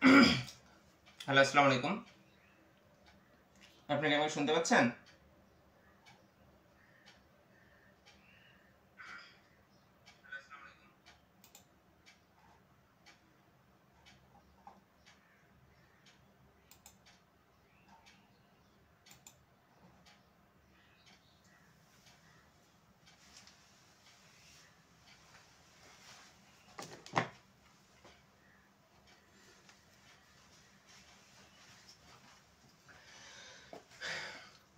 Hello, আসসালামু আলাইকুম। আপনি কি আমাকে শুনতে পাচ্ছেন?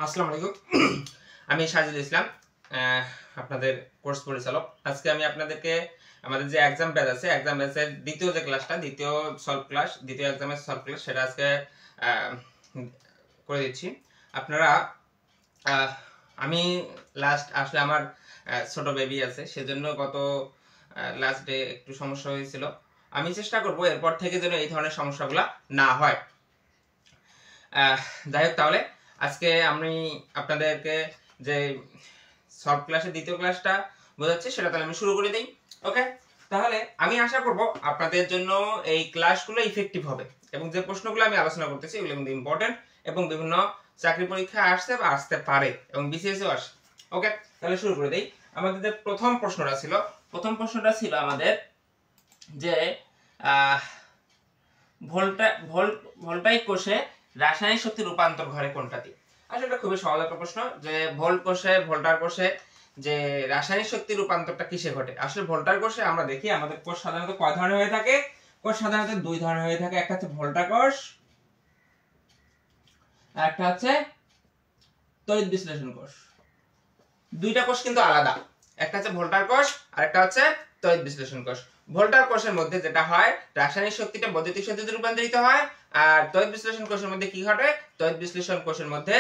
আসসালামু আলাইকুম। আমি সাজিদুল ইসলাম, আপনাদের কোর্স পরিচালক। আজকে আমি আপনাদেরকে আমাদের যে এক্সাম ব্যাচ আছে, এক্সাম ব্যাচের দ্বিতীয় যে ক্লাসটা, দ্বিতীয় এক্সামের সলভ ক্লাস, সেটা আজকে করে দিচ্ছি। আপনারা আমি লাস্ট আসলে আমার ছোট বেবি আছে, সেজন্য গত লাস্ট ডে একটু সমস্যা হয়েছিল। আমি চেষ্টা করব এরপর থেকে যেন এই ধরনের সমস্যাগুলো না হয়। যাই হোক, তাহলে আজকে আমি আপনাদেরকে যে সলভ ক্লাসের দ্বিতীয় ক্লাসটা বোঝাচ্ছি সেটা তাহলে আমি শুরু করে দিই। ওকে, তাহলে আমি আশা করব আপনাদের জন্য এই ক্লাসগুলো ইফেক্টিভ হবে এবং যে প্রশ্নগুলো আমি আলোচনা করতেছি এগুলো কিন্তু ইম্পর্টেন্ট এবং বিভিন্ন চাকরি পরীক্ষায় আসছে বা আসতে পারে এবং বিসিএসও আসে। ওকে, তাহলে শুরু করে দিই। আমাদের যে প্রথম প্রশ্নটা ছিল আমাদের যে ভোল্টাইক কোষে রাসায়নিক শক্তি রূপান্তর ঘটে কোনটা দিয়ে? আসলে এটা খুবই সহজ একটা প্রশ্ন, যে ভোল্ট কোষে ভোল্টার কোষে যে রাসায়নিক শক্তি রূপান্তরটা কিসে ঘটে। আসলে ভোল্টার কোষে আমরা দেখি আমাদের কোষ সাধারণত কয় ধরনের হয়ে থাকে? কোষ সাধারণত দুই ধরনের হয়ে থাকে। একটা হচ্ছে ভোল্টা কোষ আর একটা হচ্ছে তড়িৎ বিশ্লেষণ কোষ। দুইটা কোষ কিন্তু আলাদা, একটা হচ্ছে ভোল্টার কোষ আর একটা হচ্ছে তড়িৎ বিশ্লেষণ কোষ। ভোল্টার কোষের মধ্যে যেটা হয়, রাসায়নিক শক্তিটা বৈদ্যুতিক শক্তিতে রূপান্তরিত হয়। আর তড়িৎ বিশ্লেষণ কোষের মধ্যে কি ঘটে? তড়িৎ বিশ্লেষণ কোষের মধ্যে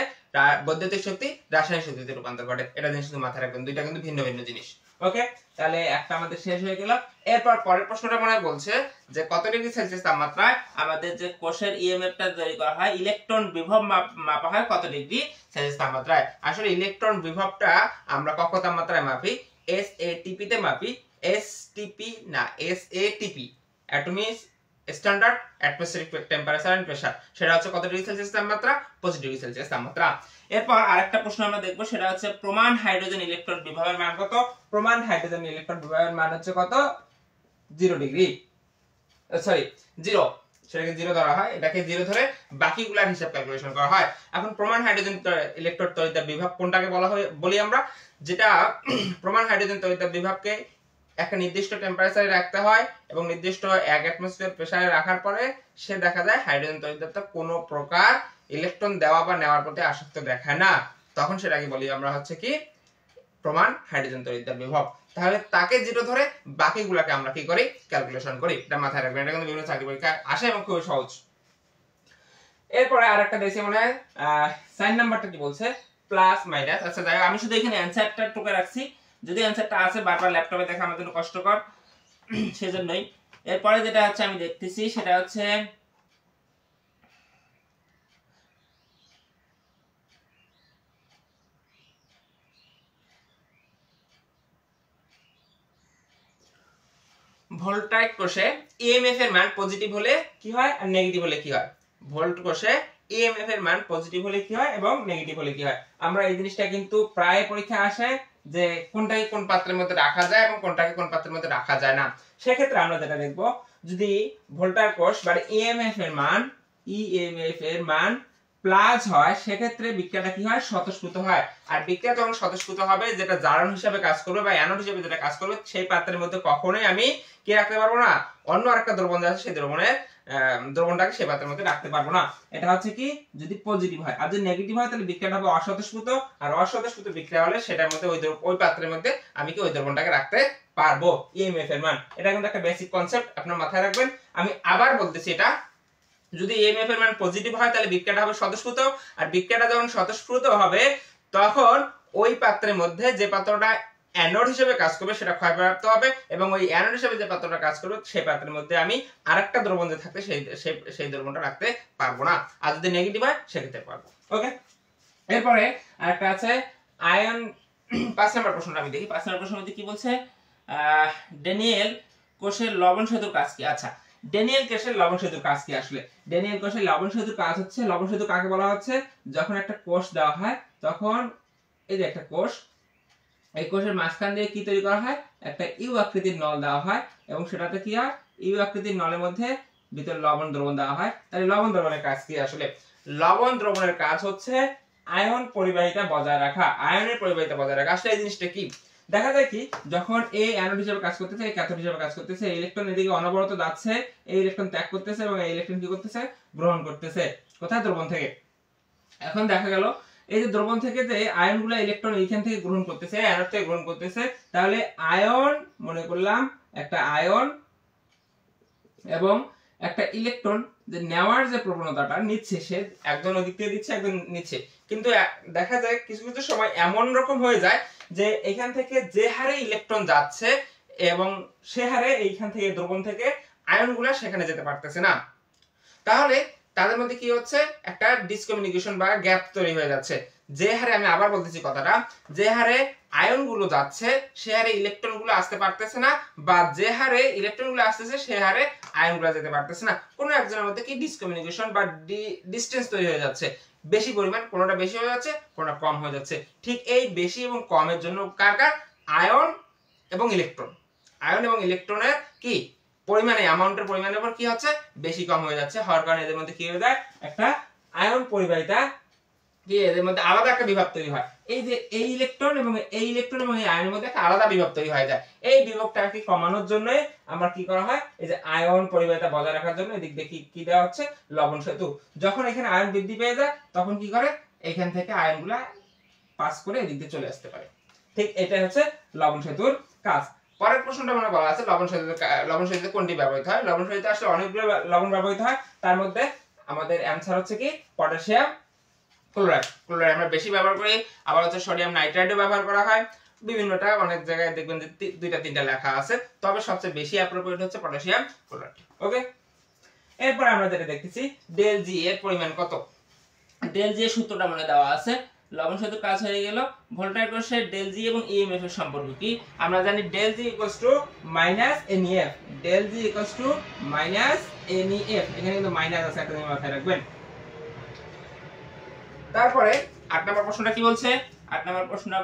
বৈদ্যুতিক শক্তি রাসায়নিক শক্তিতে রূপান্তর ঘটে। এটা জিনিস শুধু মাথায় রাখবেন, দুইটা কিন্তু ভিন্ন ভিন্ন জিনিস। ওকে, তাহলে একটা আমাদের শেষ হয়ে গেল। এরপর পরের প্রশ্নটা মনে বলছে যে কত ডিগ্রি সেলসিয়াস তাপমাত্রায় আমাদের যে কোষের ইএমএফটা তৈরি করা হয়, ইলেকট্রন বিভব মাপা হয় কত ডিগ্রি সেলসিয়াস তাপমাত্রায়? আসলে ইলেকট্রন বিভবটা আমরা কত তাপমাত্রায় মাপি? এসএটিপি তে মাপি। এসটিপি না, SATP, atomic standard atmospheric temperature and pressure. সেটা হচ্ছে কত ডিগ্রি সেলসিয়াস তাপমাত্রা? 25 ডিগ্রি সেলসিয়াস তাপমাত্রা। এরপর আরেকটা প্রশ্ন আমরা দেখব, সেটা হচ্ছে প্রমাণ হাইড্রোজেন ইলেকট্রন বিভবের মান কত? প্রমাণ হাইড্রোজেন ইলেকট্রন বিভবের মান হচ্ছে কত? 0 ডিগ্রি, সরি 0, সেটাকে 0 ধরা হয়, এটাকে 0 ধরে বাকিগুলোর হিসাব ক্যালকুলেশন করা হয়। এখন প্রমাণ হাইড্রোজেন ইলেকট্রন তড়িৎ বিভব কোনটাকে বলা হয় বলি আমরা? যেটা প্রমাণ হাইড্রোজেন তড়িৎ বিভবকে একটা নির্দিষ্ট টেম্পারেচারে রাখতে হয় এবং নির্দিষ্ট 1 অ্যাটমসফিয়ার প্রেসারে রাখার পরে সে দেখা যায় হাইড্রোজেন তড়িৎদ্বার কোনো প্রকার ইলেকট্রন দেওয়া বা নেওয়ার প্রতি আসক্ত দেখায় না, তখন সেটাকে বলি আমরা হচ্ছে কি প্রমাণ হাইড্রোজেন তড়িৎদ্বার বিভব। তাহলে তাকে 0 ধরে বাকিগুলোকে আমরা কি করি? ক্যালকুলেশন করি। এটা মাথায় রাখবেন, এটা কিন্তু বিভিন্ন চাকরি পরীক্ষায় আসে এবং খুবই সহজ। এরপরে আরেকটা দেখি মনে হয় সাইন নাম্বারটা কি বলছে, প্লাস মাইনাস। আচ্ছা যাই হোক, আমি শুধু এখানে অ্যানসারটা টুকে রাখছি, যদি অ্যানসারটা আছে বারবার ল্যাপটপে দেখা আমার জন্য কষ্টকর, সেজন্যই। এরপরে যেটা হচ্ছে আমি দেখতেছি সেটা হচ্ছে ভোল্টাইক কোষে ইএমএফ এর মান পজিটিভ হলে কি হয় আর নেগেটিভ হলে কি হয়? ভোল্ট কোষে ইএমএফ এর মান পজিটিভ হলে কি হয় এবং নেগেটিভ হলে কি হয়? আমরা এই জিনিসটা কিন্তু প্রায় পরীক্ষা আসে যে কোনটাকে কোন পাত্রের মধ্যে রাখা যায় এবং কোনটাকে কোন পাত্রের মধ্যে রাখা যায় না। সেক্ষেত্রে আমরা যেটা দেখব, যদি ভোল্টার কোষ বা ইএমএফ এর মান প্লাস হয়, সেক্ষেত্রে বিক্রিয়াটা কি হয়? স্বতঃস্ফূর্ত হয়। আর বিক্রিয়া যখন স্বতঃস্ফূর্ত হবে, যেটা জারণ হিসেবে কাজ করবে বা অ্যানোড হিসেবে যেটা কাজ করবে, সেই পাত্রের মধ্যে কখনোই আমি কি রাখতে পারবো না? অন্য আরেকটা দ্রবণ আছে, সেই দ্রবণটাকে সেই পাত্রের মধ্যে রাখতে পারবো না। এটা হচ্ছে কি যদি পজিটিভ হয়। আর যদি নেগেটিভ হয় তাহলে বিক্রিয়াটা হবে অস্বতঃস্ফূর্ত, আর অস্বতঃস্ফূর্ত বিক্রিয়া হলে সেটার মধ্যে ওই পাত্রের মধ্যে আমি কি ওই দ্রবণটাকে রাখতে পারবো। ইএমএফ এর মান, এটা কিন্তু একটা বেসিক কনসেপ্ট, আপনারা মাথায় রাখবেন। আমি আবার বলতেছি, এটা যদি ইএমএফ এর মান পজিটিভ হয় তাহলে বিক্রিয়াটা হবে স্বতঃস্ফূর্ত, আর বিক্রিয়াটা যখন স্বতঃস্ফূর্ত হবে তখন ওই পাত্রের মধ্যে যে পাত্রটা অ্যানোড হিসেবে কাজ করবে সেটা ক্ষয়প্রাপ্ত হবে এবং ওই অ্যানোড হিসেবে যে পাত্রটা কাজ করবে সেই পাত্রের মধ্যে আমি আরেকটা দ্রবণ যে থাকবে সেই দ্রবণটা রাখতে পারবো না। আর যদি নেগেটিভ হয় সেক্ষেত্রে পারবো। ওকে, এরপরে আরেকটা আছে আয়ন। 5 নম্বর প্রশ্নটা আমি দেখি। 5 নম্বর প্রশ্নের মধ্যে কি বলছে? ড্যানিয়েল কোষের লবণ সেতুর কাজ কি? আচ্ছা, ড্যানিয়েল কোষের লবণ সেতুর কাজ কি আসলে? ড্যানিয়েল কোষের লবণ সেতুর কাজ হচ্ছে, লবণ সেতু কাকে বলা হচ্ছে? যখন একটা কোষ দেওয়া হয় তখন এই যে একটা কোষ, এই কোষের মাঝখান দিয়ে কি তৈরি করা হয়? একটা ইউ আকৃতির নল দেওয়া হয় এবং সেটাতে কি হয়? ইউ আকৃতির নলের মধ্যে ভিতরে লবণ দ্রবণ দেওয়া হয়। তাহলে লবণ দ্রবণের কাজ কি আসলে? লবণ দ্রবণের কাজ হচ্ছে আয়ন পরিবাহিতা বজায় রাখা, আয়নের পরিবাহিতা বজায় রাখা। আসলে এই জিনিসটা কি? দেখা যায় কি, যখন এ অ্যানোড হিসেবে কাজ করতেছে, এই ক্যাথোড হিসেবে কাজ করতেছে, ইলেকট্রন এদিকে অনবরত যাচ্ছে, এই ইলেকট্রন ত্যাগ করতেছে এবং এই ইলেকট্রন কি করতেছে? গ্রহণ করতেছে। কোথায়? দ্রবণ থেকে। এখন দেখা গেল এই যে দ্রবণ থেকে যে আয়নগুলো ইলেকট্রন এইখান থেকে গ্রহণ করতেছে, অ্যানোড থেকে গ্রহণ করতেছে, তাহলে আয়ন, মনে করলাম একটা আয়ন এবং একটা ইলেকট্রন যে নেওয়ার যে প্রবণতাটা নিচ্ছে, সে একজন ওদিক থেকে দিচ্ছে, একজন নিচ্ছে। কিন্তু দেখা যায় কিছু কিছু সময় এমন রকম হয়ে যায় যে এখান থেকে যে হারে ইলেকট্রন যাচ্ছে এবং সে হারে এইখান থেকে দ্রবণ থেকে আয়নগুলো সেখানে যেতে পারতেছে না। তাহলে তাদের মধ্যে কি হচ্ছে? একটা ডিসকমিউনিকেশন বা গ্যাপ তৈরি হয়ে যাচ্ছে। যে হারে, আমি আবার বলতেছি কথাটা, যে হারে আয়নগুলো যাচ্ছে সে হারে ইলেকট্রনগুলো আসতে পারতেছে না, বা যে হারে ইলেকট্রনগুলো আসতেছে সে হারে আয়নগুলো যেতে পারতেছে না। কোনো একজনের মধ্যে কি ডিসকমিউনিকেশন বা ডিসটেন্স তৈরি হয়ে যাচ্ছে, বেশি পরিমাণ, কোনোটা বেশি হয়ে যাচ্ছে, কোনোটা কম হয়ে যাচ্ছে। ঠিক এই বেশি এবং কমের জন্য কার কার? আয়ন এবং ইলেকট্রন। আয়ন এবং ইলেকট্রনের কি পরিমাণে, অ্যামাউন্টের পরিমাণের উপর কি হচ্ছে? বেশি কম হয়ে যাচ্ছে। হওয়ার কারণে এদের মধ্যে কি হয়ে যায়? একটা আয়ন পরিবাহিতা, কি এদের মধ্যে আলাদা একটা বিভব তৈরি হয়। এই যে এই ইলেকট্রন এবং এই ইলেকট্রন এবং এই আয়নের মধ্যে একটা আলাদা বিভব তৈরি হয়ে যায়। এই বিভবটাকে কমানোর জন্য আমরা কি করা হয়? এই যে আয়ন পরিবাহিতা বজায় রাখার জন্য এদিক দিয়ে কি দেওয়া হচ্ছে? লবণ সেতু। যখন এখানে আয়ন বৃদ্ধি পেয়ে যায় তখন কি করে? এখান থেকে আয়নগুলা পাস করে এদিক দিয়ে চলে আসতে পারে। ঠিক এটাই হচ্ছে লবণ সেতুর কাজ। পরের প্রশ্নটা মনে বলা আছে লবণ সেতুতে কোনটি ব্যবহৃত হয়? লবণ সেতুতে আসলে অনেকগুলো লবণ ব্যবহৃত হয়। তার মধ্যে আমাদের অ্যানসার হচ্ছে কি? Potassium chloride. ক্লোরাইড আমরা বেশি ব্যবহার করি। আবার হচ্ছে সোডিয়াম নাইট্রাইটও ব্যবহার করা হয়। বিভিন্নটা অনেক জায়গায় দেখবেন যে দুইটা তিনটা লেখা আছে, তবে সবচেয়ে বেশি অ্যাপ্রোপ্রিয়েট হচ্ছে পটাশিয়াম ক্লোরাইড। ওকে, এরপর আমরা যেটা দেখতেছি ডেল জি এর পরিমাণ কত। ডেল জি এর সূত্রটা মনে দেওয়া আছে। লবণ সেতুর কাজ হয়ে গেল। ভোল্টাইক কোষের ডেল জি এবং ইএমএফ এর সম্পর্ক কি? আমরা জানি del G equals to minus NEF. Del G equals to minus NEF. এখানে কিন্তু মাইনাস আছে, একটা জিনিস মাথায় রাখবেন। তারপরে 8 নম্বর প্রশ্নটা কি বলছে? 8 নম্বর প্রশ্নটা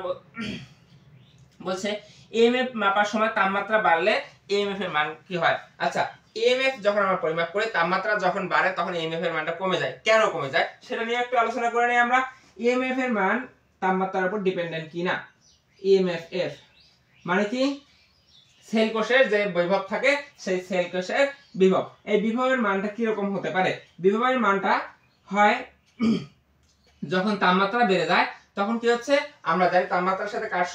বলছে ইএমএফ মাপার সময় তাপমাত্রা বাড়লে ইএমএফ এর মান কি হয়? আচ্ছা, ইএমএফ যখন আমরা পরিমাপ করি, তাপমাত্রা যখন বাড়ে তখন ইএমএফ এর মানটা কমে যায়। কেন কমে যায় সেটা নিয়ে একটু আলোচনা করে নিই আমরা। ইএমএফ এর মান তাপমাত্রার উপর ডিপেন্ডেন্ট কিনা। ইএমএফ এর মানে কি? সেল কোষের যে বিভব থাকে, সেই সেল কোষের বিভব। এই বিভবের মানটা কি রকম হতে পারে? বিভবের মানটা হয় যখন তাপমাত্রা বেড়ে যায় তখন কি হচ্ছে? আমরা জানি তাপমাত্রার সাথে কার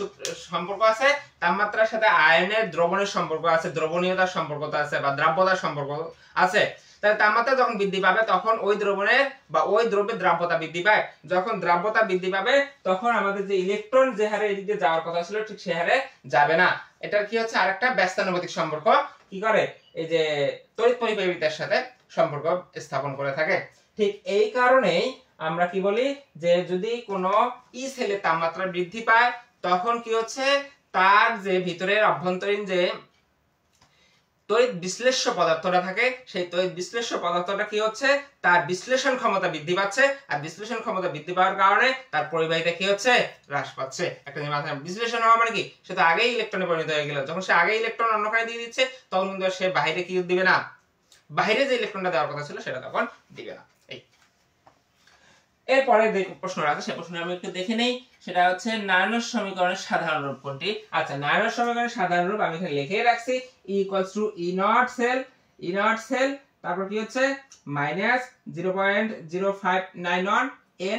সম্পর্ক আছে? তাপমাত্রার সাথে আয়নের দ্রবণের সম্পর্ক আছে, দ্রবণীয়তার সম্পর্ক আছে, বা দ্রাব্যতার সম্পর্ক আছে। তাহলে তাপমাত্রা যখন বৃদ্ধি পাবে তখন ওই দ্রবণের বা ওই দ্রব্যের দ্রাব্যতা বৃদ্ধি পায়। যখন দ্রাব্যতা বৃদ্ধি পাবে তখন আমাদের যে ইলেকট্রন যে হারে এদিকে যাওয়ার কথা ছিল ঠিক সে হারে যাবে না। এটা কি হচ্ছে? আরেকটা ব্যস্তানুপাতিক সম্পর্ক কি করে? এই যে তড়িৎ পরিবাহিতার সাথে সম্পর্ক স্থাপন করে থাকে। ঠিক এই কারণেই আমরা কি বলি যে যদি কোনো ই সেলের তাপমাত্রা বৃদ্ধি পায় তখন কি হচ্ছে? তার যে ভিতরের অভ্যন্তরীণ যে তড়িৎ বিশ্লেষ্য পদার্থটা থাকে, সেই তড়িৎ বিশ্লেষ্য পদার্থটা কি হচ্ছে? তার বিশ্লেষণ ক্ষমতা বৃদ্ধি পাচ্ছে, আর বিশ্লেষণ ক্ষমতা বৃদ্ধি পাওয়ার কারণে তার পরিবাহিতা কি হচ্ছে? হ্রাস পাচ্ছে। একটা জিনিস মাথায়, বিশ্লেষণ হওয়া মানে কি? সে তো আগেই ইলেকট্রনে পরিণত হয়ে গেল। যখন সে আগে ইলেকট্রন অন্যখানে দিয়ে দিচ্ছে তখন কিন্তু সে বাইরে কি দিবে না, বাইরে যে ইলেকট্রনটা দেওয়ার কথা ছিল সেটা তখন দিবে না। এরপরে যে প্রশ্নটা আছে সেই প্রশ্নটা আমি একটু দেখে নেই। সেটা হচ্ছে নার্নস সমীকরণের সাধারণ রূপ কোনটি? আচ্ছা, নার্নস সমীকরণের সাধারণ রূপ আমি এখানে লিখে রাখছি। E = E naught cell, তারপর কি হচ্ছে? -0.0591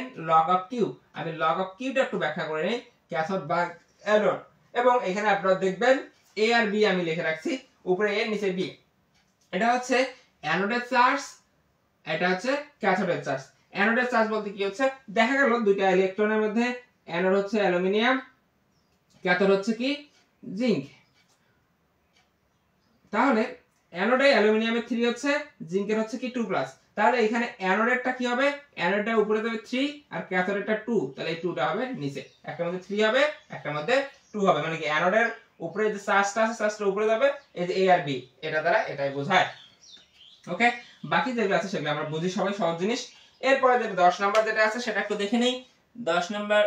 n log of q। আমি log of q টা একটু ব্যাখ্যা করে নেই। ক্যাথোড বা অ্যানোড, এবং এখানে আপনারা দেখবেন a আর b আমি লিখে রাখছি, উপরে a নিচে b। এটা হচ্ছে অ্যানোডের চার্জ, এটা হচ্ছে ক্যাথোডের চার্জ। অ্যানোডের চার্জ বলতে কি হচ্ছে? দেখা গেল দুইটা ইলেকট্রনের মধ্যে অ্যানোড হচ্ছে অ্যালুমিনিয়াম, ক্যাথোড হচ্ছে কি? জিঙ্ক। তাহলে অ্যানোডে অ্যালুমিনিয়ামের 3 হচ্ছে, জিঙ্কের হচ্ছে কি 2+। তাহলে এখানে অ্যানোডেরটা কি হবে? অ্যানোডটা উপরে যাবে 3 আর ক্যাথোডেরটা 2, তাহলে এই 2টা হবে নিচে। একটার মধ্যে 3 হবে, একটার মধ্যে 2 হবে। মানে কি অ্যানোডের উপরে যে চার্জটা আছে চার্জটা উপরে যাবে, এই যে a আর b, এটা দ্বারা এটাই বোঝায়। ওকে, বাকি যেগুলো আছে সেগুলো আমরা বুঝি সবাই, সহজ জিনিস। এরপরে যেটা 10 নাম্বার যেটা আছে সেটা একটু দেখে নেই। 10 নাম্বার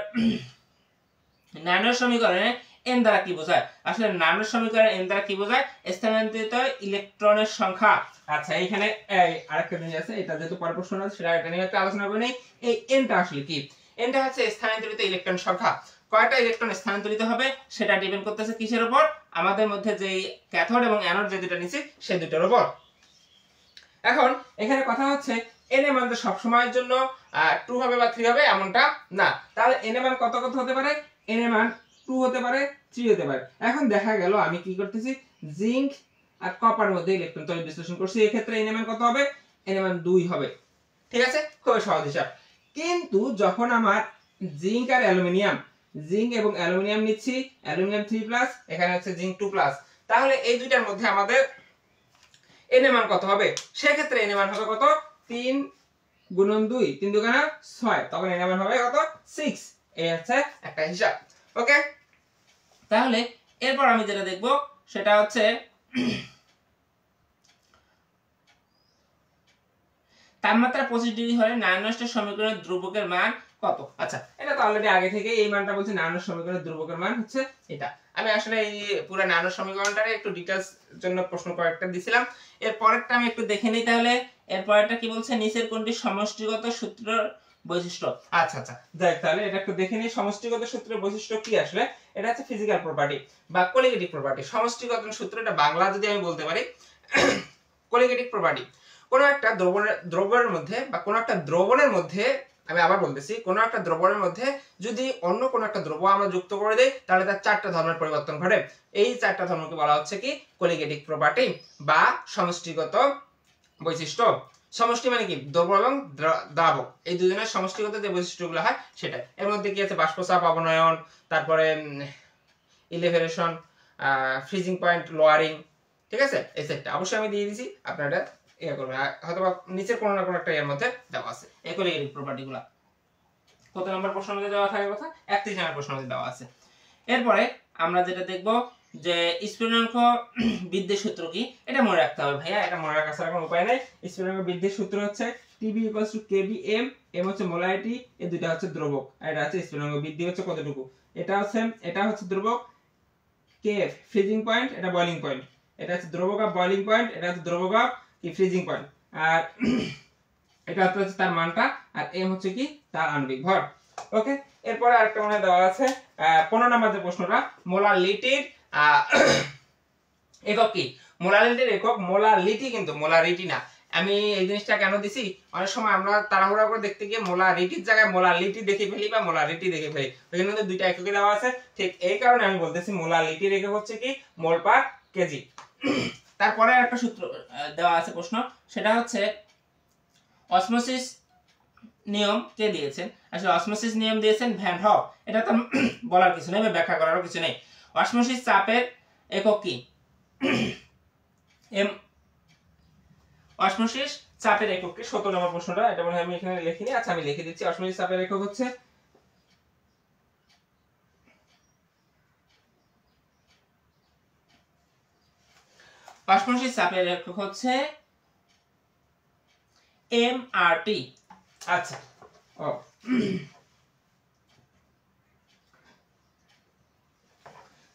নানোর সমীকরণে n দ্বারা কি বোঝায়? আসলে নানোর সমীকরণে n দ্বারা কি বোঝায়? স্থানান্তরিত ইলেকট্রনের সংখ্যা। আচ্ছা, এখানে আরেকটা জিনিস আছে, এটা যেহেতু পরের প্রশ্ন আছে সেটা এটা নিয়ে একটা আলোচনা করে নেই। এই n টা আসলে কি? n টা হচ্ছে স্থানান্তরিত ইলেকট্রন সংখ্যা। কয়টা ইলেকট্রন স্থানান্তরিত হবে সেটা ডিপেন্ড করতেছে কিসের উপর? আমাদের মধ্যে যেই ক্যাথোড এবং অ্যানোড যে দুটো নিচে সেই দুটোর উপর। এখন এখানে কথা হচ্ছে n এর মান তো সব সময়ের জন্য 2 হবে বা 3 হবে এমনটা না। তাহলে n এর মান কত কত হতে পারে? n এর মান 2 হতে পারে, 3 হতে পারে। এখন দেখা গেল আমি কি করতেছি, জিংক আর কপার মধ্যে ইলেকট্রন তড়িৎ বিশ্লেষণ করছি, এই ক্ষেত্রে n এর মান কত হবে? n এর মান 2 হবে। ঠিক আছে, খুব সহজ হিসাব। কিন্তু যখন আমার জিংক আর অ্যালুমিনিয়াম, জিংক এবং অ্যালুমিনিয়াম নিচ্ছি, অ্যালুমিনিয়াম 3+, এখানে হচ্ছে জিংক 2+, তাহলে এই দুইটার মধ্যে আমাদের n এর মান কত হবে? সেই ক্ষেত্রে n এর মান হবে কত? 3 গুণন 2, 3 দুগুণে 6, তখন n এর মান হবে কত? 6। এই হচ্ছে একটা হিসাব। ওকে, তাহলে এরপর আমি যেটা দেখব সেটা হচ্ছে তাপমাত্রা 25 ডিগ্রি হলে নানস্টের সমীকরণের ধ্রুবকের মান কত? আচ্ছা, এটা তো অলরেডি আগে থেকে এই মানটা বলছি, নানস্ট সমীকরণের ধ্রুবকের মান হচ্ছে এটা। আমি আসলে এই পুরো নানস্ট সমীকরণটারে একটু ডিটেইলস জন্য প্রশ্ন কয়েকটা দিছিলাম। এর পরেরটা আমি একটু দেখে নিই তাহলে। এর পরেরটা কি বলছে? নিচের কোনটি সমষ্টিগত সূত্রের বৈশিষ্ট্য? আচ্ছা আচ্ছা, দেখ তাহলে এটা একটু দেখে নিই। সমষ্টিগত সূত্রের বৈশিষ্ট্য কি আসলে? এটা হচ্ছে ফিজিক্যাল প্রপার্টি বা কোলিগেটিভ প্রপার্টি। সমষ্টিগত সূত্র, এটা বাংলা যদি আমি বলতে পারি কোলিগেটিভ প্রপার্টি। কোনো একটা দ্রবণের মধ্যে বা কোনো একটা দ্রবণের মধ্যে, আমি আবার বলতেছি, কোনো একটা দ্রবণের মধ্যে যদি অন্য কোনো একটা দ্রব্য আমরা যুক্ত করে দেই তাহলে তার 4টা ধর্মের পরিবর্তন ঘটে। এই 4টা ধর্মকে বলা হচ্ছে কি? কোলিগেটিভ প্রপার্টি বা সমষ্টিগত বৈশিষ্ট্য। সমষ্টি মানে কি? দ্রব্য এবং দ্রাবক, এই দুজনের সমষ্টিগত যে বৈশিষ্ট্যগুলো হয় সেটা। এর মধ্যে কি আছে? বাষ্পচাপ, অবনয়ন, তারপরে ইলেভেশন, ফ্রিজিং পয়েন্ট, লোয়ারিং। ঠিক আছে, এই সেটটা অবশ্যই আমি দিয়ে দিছি, আপনারা ইয়া করবেন, হয়তো নিচের কোনো না কোনো একটা এর মধ্যে দেওয়া আছে এই কোলিগেটিভ প্রপার্টিগুলো। কত নম্বর প্রশ্নের মধ্যে দেওয়া থাকার কথা? 31 নম্বর প্রশ্নের মধ্যে দেওয়া আছে। এরপরে আমরা যেটা দেখব যে স্ফুটনাঙ্ক বৃদ্ধির সূত্র কি? এটা মনে রাখতে হবে ভাইয়া, এটা মনে রাখার ছাড়া কোনো উপায় নাই। স্ফুটনাঙ্ক বৃদ্ধির সূত্র হচ্ছে TB = kBm, m হচ্ছে মোলারিটি, এই দুটো হচ্ছে দ্রবক, আর এটা হচ্ছে স্ফুটনাঙ্ক বৃদ্ধি হচ্ছে কতটুকু। এটা হচ্ছে দ্রবক, kf ফ্রিজিং পয়েন্ট, এটা বয়লিং পয়েন্ট। এটা হচ্ছে দ্রবক অফ বয়লিং পয়েন্ট, এটা হচ্ছে দ্রবক অফ কি ফ্রিজিং পয়েন্ট। আর এটা হচ্ছে তার মানটা, আর m হচ্ছে কি? তার আণবিক ভর। ওকে, এরপরে আরেকটা মনে দেওয়া আছে 15 নম্বর যে প্রশ্নটা, মোলারিটির একক কি? মোলারিটির একক মোলারিটি, কিন্তু মোলারিটি না। আমি এই জিনিসটা কেন দিছি? অনেক সময় আমরা তাড়াহুড়া করে দেখতে গিয়ে মোলারিটির জায়গায় মোলারিটি দেখে ফেলি বা মোলারিটি দেখে ফেলি, ওখানে কিন্তু দুইটা এককই দেওয়া আছে। ঠিক এই কারণে আমি বলতেছি মোলারিটির একক হচ্ছে কি? মোল পার কেজি। তারপরে একটা সূত্র দেওয়া আছে প্রশ্ন, সেটা হচ্ছে অসমোসিস নিয়ম কে দিয়েছেন? আসলে অসমোসিস নিয়ম দিয়েছেন ভ্যান হক। এটা তো বলার কিছু নেই বা ব্যাখ্যা করারও কিছু নেই। অসমোসিস চাপের একক কি? অসমোসিস চাপের একক কি? 17 নম্বর প্রশ্নটা, এটা মনে হয় আমি এখানে লিখিনি। আচ্ছা, আমি লিখে দিচ্ছি। অসমোসিস চাপের একক হচ্ছে অসমোসিস চাপের একক হচ্ছে MRT। আচ্ছা, ও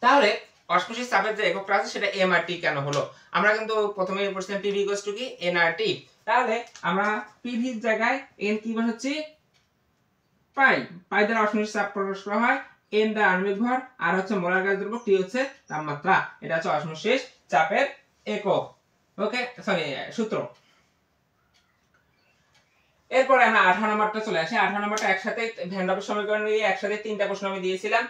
তাহলে অসমোসিস চাপের যে এককটা আছে সেটা MRT কেন হলো? আমরা কিন্তু প্রথমেই পড়ছিলাম PV = কি? nRT। তাহলে আমরা PV এর জায়গায় n কি বসাচ্ছি? পাই। পাই দ্বারা অসমোসিস চাপ প্রকাশ করা হয়, n দ্বারা আণবিক ভর, আর হচ্ছে মোলার গ্যাস দ্রব্য, T হচ্ছে তাপমাত্রা। এটা হচ্ছে অসমোসিস চাপের একক। ওকে, সরি, সূত্র। এরপরে আমরা 18 নম্বরটা চলে আসি। 18 নম্বরটা একসাথে ভ্যান ডপের সমীকরণ নিয়ে একসাথে 3টা প্রশ্ন আমি দিয়েছিলাম,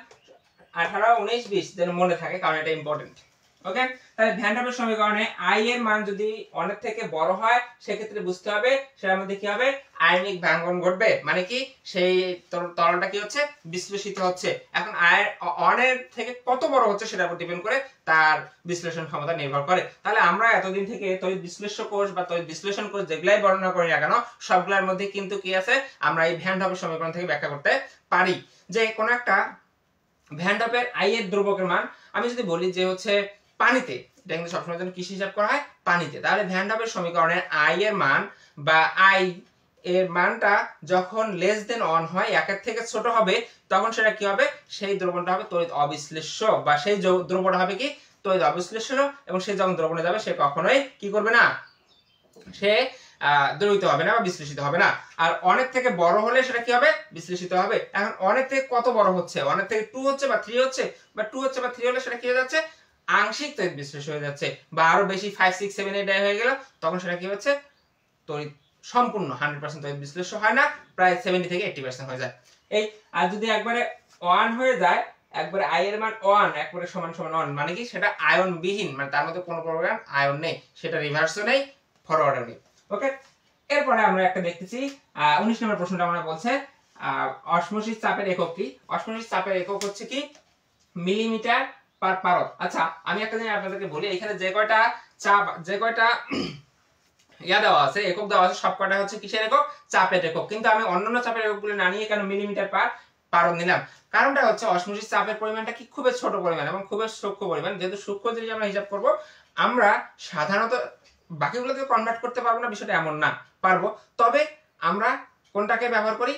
18, 19, 20 যেন মনে থাকে, কারণ এটা ইম্পর্টেন্ট। ওকে, তাহলে ভ্যান ডপের সমীকরণে i এর মান যদি অনেক থেকে বড় হয় সেক্ষেত্রে বুঝতে হবে সেটার মধ্যে কি হবে? আয়নিক ভাঙ্গন ঘটবে। মানে কি? সেই তরলটা কি হচ্ছে? বিশ্লেষিত হচ্ছে। এখন অনের থেকে কত বড় হচ্ছে সেটার উপর ডিপেন্ড করে তার বিশ্লেষণ ক্ষমতা নির্ভর করে। তাহলে আমরা এতদিন থেকে তড়িৎ বিশ্লেষ্য কোষ বা তড়িৎ বিশ্লেষণ কোষ যেগুলাই বর্ণনা করি না কেন, সবগুলোর মধ্যে কিন্তু কি আছে? আমরা এই ভ্যান ডপের সমীকরণ থেকে ব্যাখ্যা করতে পারি যে কোন একটা ভ্যান ডপের i এর ধ্রুবকের মান, আমি যদি বলি যে হচ্ছে পানিতে এটা কিন্তু সবসময় জন্য কিসে হিসাব করা হয়, পানিতে। তাহলে ভ্যান ডাবের সমীকরণের আই এর মান বা আই এর মানটা যখন লেস দেন 1 হয়, 1 এর থেকে ছোট হবে, তখন সেটা কি হবে, সেই দ্রবণটা হবে তড়িৎ অবিশ্লেষ্য, বা সেই দ্রবণটা হবে কি তড়িৎ অবিশ্লেষ্য, এবং সে যখন দ্রবণে যাবে সে কখনোই কি করবে না, সে দ্রবীভূত হবে না বা বিশ্লেষিত হবে না। আর অনেক থেকে বড় হলে সেটা কি হবে, বিশ্লেষিত হবে। এখন অনেক থেকে কত বড় হচ্ছে, অনেক থেকে 2 হচ্ছে বা 3 হচ্ছে, বা 2 হচ্ছে বা 3 হলে সেটা কি হয়ে যাচ্ছে, আংশিক তড়িৎ বিশ্লেষণ হয়ে যাচ্ছে, বা আরো বেশি 5 6 7 8 হয়ে গেল, তখন সেটা কি হচ্ছে, তড়িৎ সম্পূর্ণ 100% তড়িৎ বিশ্লেষণ হয় না, প্রায় 70 থেকে 80% হয়ে যায়। এই আর যদি একবারে 1 হয়ে যায়, একবারে আই এর মান 1 একবারে সমান সমান 1, মানে কি সেটা আয়ন বিহীন, মানে তার মধ্যে কোনো প্রকার আয়ন নেই, সেটা রিভার্সও নেই, ফরওয়ার্ডও নেই। ওকে, এরপরে আমরা একটা দেখতেছি 19 নম্বর প্রশ্নটা আমরা বলছে অসমোসিস চাপের একক কি। অসমোসিস চাপের একক হচ্ছে কি মিলিমিটার পার পারদ। আচ্ছা, আমি একটা জিনিস আপনাদেরকে বলি, এখানে যে কয়টা চাপ, যে কয়টা দেওয়া আছে, একক দেওয়া আছে, সব কয়টা হচ্ছে কিসের একক, চাপের একক। কিন্তু আমি অন্যান্য চাপের এককগুলো না নিয়ে কেন মিলিমিটার পার পারদ নিলাম, কারণটা হচ্ছে অসমোসিস চাপের পরিমাণটা কি খুবই ছোট পরিমাণ এবং খুবই সূক্ষ্ম পরিমাণ। যেহেতু সূক্ষ্ম জিনিস আমরা হিসাব করব, আমরা সাধারণত বাকিগুলোকে কনভার্ট করতে পারবো না, বিষয়টা এমন না, পারবো। তবে আমরা কোনটাকে ব্যবহার করি,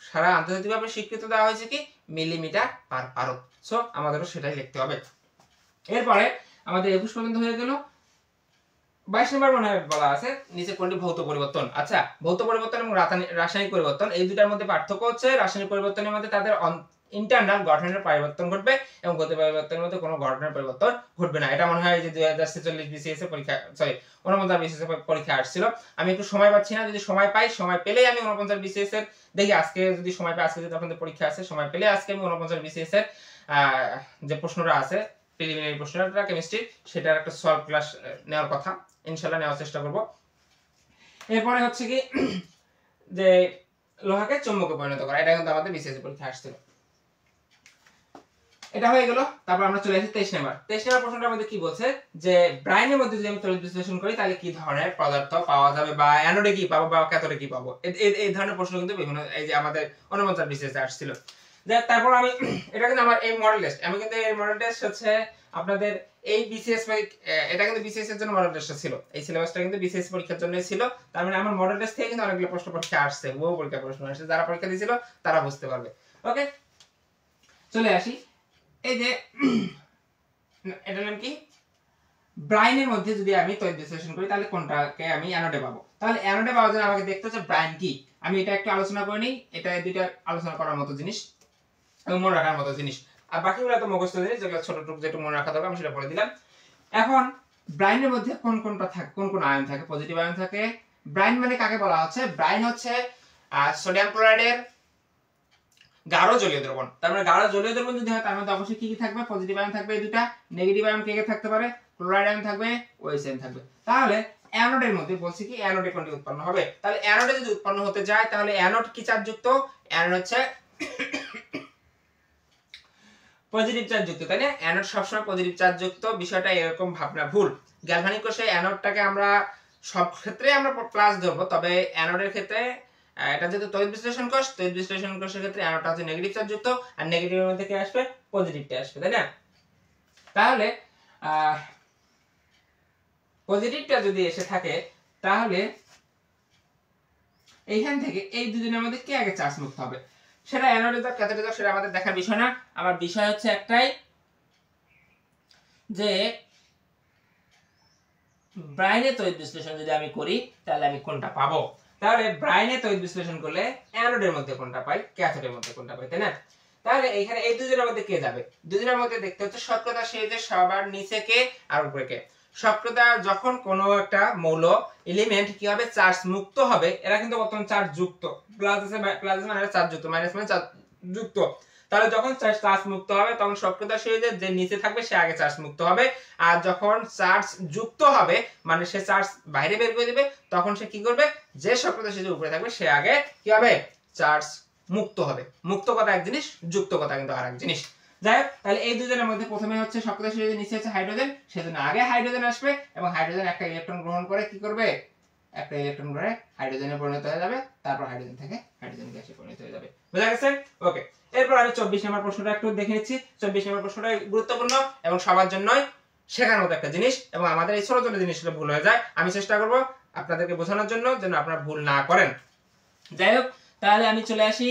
সারা আন্তর্জাতিকভাবে স্বীকৃত দেওয়া হয়েছে কি মিলিমিটার পার পারদ। সো আমাদেরও সেটাই লিখতে হবে। এরপরে আমাদের 21 পর্যন্ত হয়ে গেল। 22 নম্বর মনে হয় বলা আছে নিচে কোনটি ভৌত পরিবর্তন। আচ্ছা, ভৌত পরিবর্তন এবং রাসায়নিক পরিবর্তন, এই দুটার মধ্যে পার্থক্য হচ্ছে রাসায়নিক পরিবর্তনের মধ্যে তাদের ইন্টারনাল গঠনের পরিবর্তন ঘটবে এবং ভৌত পরিবর্তনের মধ্যে কোনো গঠনের পরিবর্তন ঘটবে না। এটা মনে হয় যে 2046 বিসিএস এর পরীক্ষা, সরি 49 বিসিএস এর পরীক্ষা আসছিল। আমি একটু সময় পাচ্ছি না, যদি সময় পাই, সময় পেলেই আমি 49 বিসিএস এর দেখি, আজকে যদি সময় পাই, আজকে যদি আপনাদের পরীক্ষা আছে, সময় পেলে আজকে আমি 49 বিসিএস এর যে প্রশ্নটা আছে প্রিলিমিনারি প্রশ্নটা কেমিস্ট্রি, সেটার একটা সলভ ক্লাস নেওয়ার কথা, ইনশাআল্লাহ নেওয়ার চেষ্টা করব। এরপরে হচ্ছে কি যে লোহাকে চুম্বকে পরিণত করা, এটা কিন্তু আমাদের বিসিএস পরীক্ষা আসছিল। এটা হয়ে গেল। তারপর আমরা চলে আসি 23 নম্বর। 23 নম্বর প্রশ্নটার মধ্যে কি বলছে যে ব্রাইনের মধ্যে যদি আমি তড়িৎ বিশ্লেষণ করি তাহলে কি ধরনের পদার্থ পাওয়া যাবে, বা অ্যানোডে কি পাবো বা ক্যাথোডে কি পাবো। এই ধরনের প্রশ্ন কিন্তু বিভিন্ন, এই যে আমাদের 49 বিসিএস আসছিল। তারপর আমি এটা কিন্তু আমার এই মডেল টেস্ট, আমি কিন্তু এই মডেল টেস্ট হচ্ছে আপনাদের এই বিসিএস, এটা কিন্তু বিসিএস এর জন্য মডেল টেস্টটা ছিল, এই সিলেবাসটা কিন্তু বিসিএস পরীক্ষার জন্যই ছিল। তার মানে আমার মডেল টেস্ট থেকে কিন্তু অনেকগুলো প্রশ্ন পরীক্ষা আসছে, বহু পরীক্ষা প্রশ্ন আসছে, যারা পরীক্ষা দিয়েছিল তারা বুঝতে পারবে। ওকে, চলে আসি। এই যে এটার নাম কি, ব্রাইনের মধ্যে যদি আমি তড়িৎ বিশ্লেষণ করি তাহলে কোনটাকে আমি অ্যানোডে পাবো। তাহলে অ্যানোডে পাওয়ার জন্য আমাকে দেখতে হচ্ছে ব্রাইন কি। আমি এটা একটু আলোচনা করে নিই, এটা দুইটা আলোচনা করার মতো জিনিস এবং মনে রাখার মতো জিনিস, আর বাকিগুলো তো মুখস্থ জিনিস, যেগুলো ছোটটুকু যেটা মনে রাখা দরকার আমি সেটা বলে দিলাম। এখন ব্রাইনের মধ্যে কোন কোনটা থাকে, কোন কোন আয়ন থাকে, পজিটিভ আয়ন থাকে। ব্রাইন মানে কাকে বলা হচ্ছে, ব্রাইন হচ্ছে সোডিয়াম ক্লোরাইডের গাঢ় জলীয় দ্রবণ। তার মানে গাঢ় জলীয় দ্রবণ যদি হয় তার মধ্যে অবশ্যই কি কি থাকবে, পজিটিভ আয়ন থাকবে এই দুটা, নেগেটিভ আয়ন কে কে থাকতে পারে, ক্লোরাইড আয়ন থাকবে, ওএইচ আয়ন থাকবে। তাহলে অ্যানোডের মধ্যে বলছি কি অ্যানোডে কোনটি উৎপন্ন হবে, তাহলে অ্যানোডে যদি উৎপন্ন হতে যায় তাহলে অ্যানোড কি চার্জযুক্ত, অ্যানোড হচ্ছে পজিটিভ চার্জযুক্ত, তাই না? অ্যানোড সবসময় পজিটিভ চার্জযুক্ত, বিষয়টা এরকম ভাবনা ভুল। গ্যালভানিক কোষে অ্যানোডটাকে আমরা সব ক্ষেত্রে আমরা প্লাস ধরবো, তবে অ্যানোডের ক্ষেত্রে এটা যেহেতু তড়িৎ বিশ্লেষণ কোষ, তড়িৎ বিশ্লেষণ কোষের ক্ষেত্রে অ্যানোডটা হচ্ছে নেগেটিভ চার্জযুক্ত, আর নেগেটিভের মধ্যে কি আসবে, পজিটিভটা আসবে, তাই না? তাহলে পজিটিভটা যদি এসে থাকে তাহলে এইখান থেকে এই দুজনের মধ্যে কে আগে চার্জ মুক্ত হবে, সেটা অ্যানোডে দাও ক্যাথোডে দাও সেটা আমাদের দেখার বিষয় না। আমার বিষয় হচ্ছে একটাই, যে ব্রাইনে তড়িৎ বিশ্লেষণ যদি আমি করি তাহলে আমি কোনটা পাবো। তাহলে ব্রাইনে তড়িৎ বিশ্লেষণ করলে অ্যানোডের মধ্যে কোনটা পাই, ক্যাথোডের মধ্যে কোনটা পাই, তাই না? তাহলে এইখানে এই দুজনের মধ্যে কে যাবে, দুজনের মধ্যে দেখতে হচ্ছে সক্রিয়তা সিরিজের সবার নিচে কে আর উপরে কে। সক্রিয়তা যখন কোনো একটা মৌল এলিমেন্ট কি হবে, চার্জ মুক্ত হবে, এরা কিন্তু বর্তমান চার্জ যুক্ত, প্লাস আছে, প্লাস মানে চার্জ যুক্ত, মাইনাস মানে চার্জ যুক্ত। তাহলে যখন চার্জ মুক্ত হবে তখন সক্রিয়তা সিরিজের যে নিচে থাকবে সে আগে চার্জ মুক্ত হবে, আর যখন চার্জ যুক্ত হবে মানে সে চার্জ বাইরে বের করে দেবে, তখন সে কি করবে, যে সক্রিয়তা সিরিজের উপরে থাকবে সে আগে কি হবে, চার্জ মুক্ত হবে। মুক্ত কথা এক জিনিস, যুক্ত কথা কিন্তু আরেক জিনিস। যাই হোক, তাহলে এই দুজনের মধ্যে প্রথমে হচ্ছে সক্রিয়তা সিরিজের নিচে হচ্ছে হাইড্রোজেন, সেজন্য আগে হাইড্রোজেন আসবে এবং হাইড্রোজেন একটা ইলেকট্রন গ্রহণ করে কি করবে, একটা ইলেকট্রন করে হাইড্রোজেনে পরিণত হয়ে যাবে, তারপর হাইড্রোজেন থেকে হাইড্রোজেন গ্যাসে পরিণত হয়ে যাবে। বুঝা গেছে? ওকে, এরপর আমি 24 নম্বর প্রশ্নটা একটু দেখে নিচ্ছি। 24 নম্বর প্রশ্নটা গুরুত্বপূর্ণ এবং সবার জন্যই শেখার মতো একটা জিনিস, এবং আমাদের এই ছোট ছোট জিনিসগুলো ভুল হয়ে যায়। আমি চেষ্টা করব আপনাদেরকে বোঝানোর জন্য যেন আপনারা ভুল না করেন। যাই হোক, তাহলে আমি চলে আসি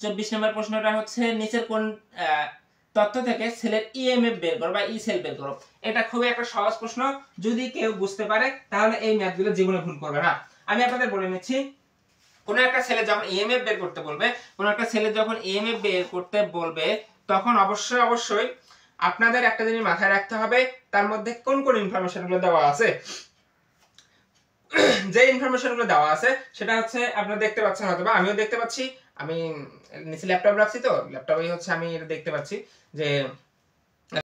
24 নম্বর প্রশ্নটা হচ্ছে নিচের কোন তথ্য থেকে সেলের ইএমএফ বের করো বা ই সেল বের করো। এটা খুবই একটা সহজ প্রশ্ন, যদি কেউ বুঝতে পারে তাহলে এই ম্যাথগুলো জীবনে ভুল করবে না। আমি আপনাদের বলে নিচ্ছি, কোন একটা সেলে যখন ইএমএফ বের করতে বলবে, কোন একটা সেলে যখন ইএমএফ বের করতে বলবে, তখন অবশ্যই আপনাদের একটা জিনিস মাথায় রাখতে হবে, তার মধ্যে কোন কোন ইনফরমেশনগুলো দেওয়া আছে। যে ইনফরমেশনগুলো দেওয়া আছে সেটা হচ্ছে আপনারা দেখতে পাচ্ছেন, হয়তোবা আমিও দেখতে পাচ্ছি, আমি নিচে ল্যাপটপ রাখছি তো ল্যাপটপেই হচ্ছে আমি এটা দেখতে পাচ্ছি যে